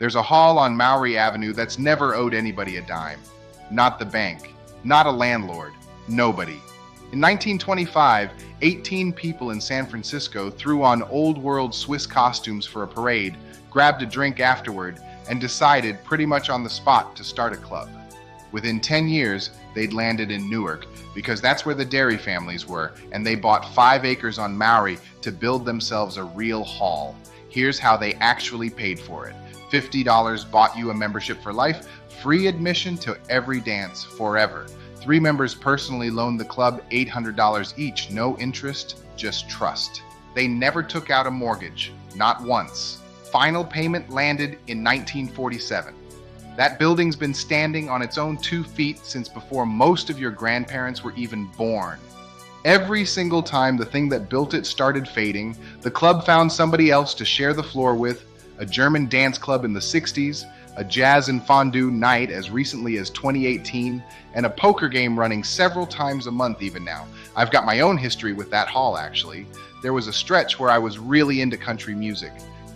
There's a hall on Maury Avenue that's never owed anybody a dime. Not the bank, not a landlord, nobody. In 1925, 18 people in San Francisco threw on old-world Swiss costumes for a parade, grabbed a drink afterward, and decided pretty much on the spot to start a club. Within 10 years, they'd landed in Newark because that's where the dairy families were, and they bought 5 acres on Maury to build themselves a real hall. Here's how they actually paid for it. $50 bought you a membership for life, free admission to every dance forever. 3 members personally loaned the club $800 each, no interest, just trust. They never took out a mortgage, not once. Final payment landed in 1947. That building's been standing on its own 2 feet since before most of your grandparents were even born. Every single time the thing that built it started fading, the club found somebody else to share the floor with, a German dance club in the 60s, a jazz and fondue night as recently as 2018, and a poker game running several times a month even now. I've got my own history with that hall, actually. There was a stretch where I was really into country music.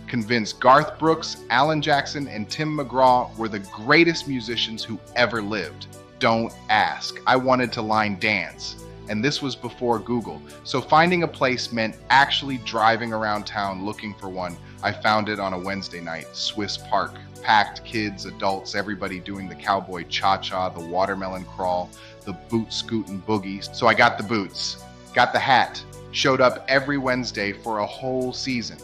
Convinced Garth Brooks, Alan Jackson, and Tim McGraw were the greatest musicians who ever lived. Don't ask. I wanted to line dance. And this was before Google. So finding a place meant actually driving around town looking for one. I found it on a Wednesday night, Swiss Park. Packed kids, adults, everybody doing the cowboy cha-cha, the watermelon crawl, the boot scoot and boogies. So I got the boots, got the hat, showed up every Wednesday for a whole season.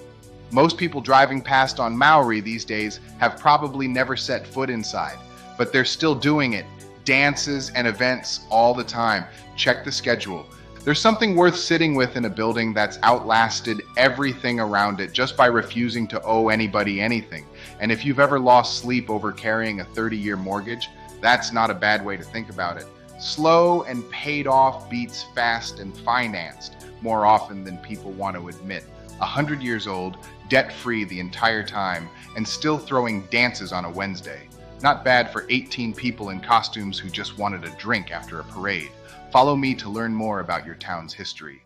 Most people driving past on Maury these days have probably never set foot inside, but they're still doing it. Dances and events all the time. Check the schedule. There's something worth sitting with in a building that's outlasted everything around it just by refusing to owe anybody anything. And if you've ever lost sleep over carrying a 30-year mortgage, that's not a bad way to think about it. Slow and paid off beats fast and financed more often than people want to admit. 100 years old, debt-free the entire time, and still throwing dances on a Wednesday. Not bad for 18 people in costumes who just wanted a drink after a parade. Follow me to learn more about your town's history.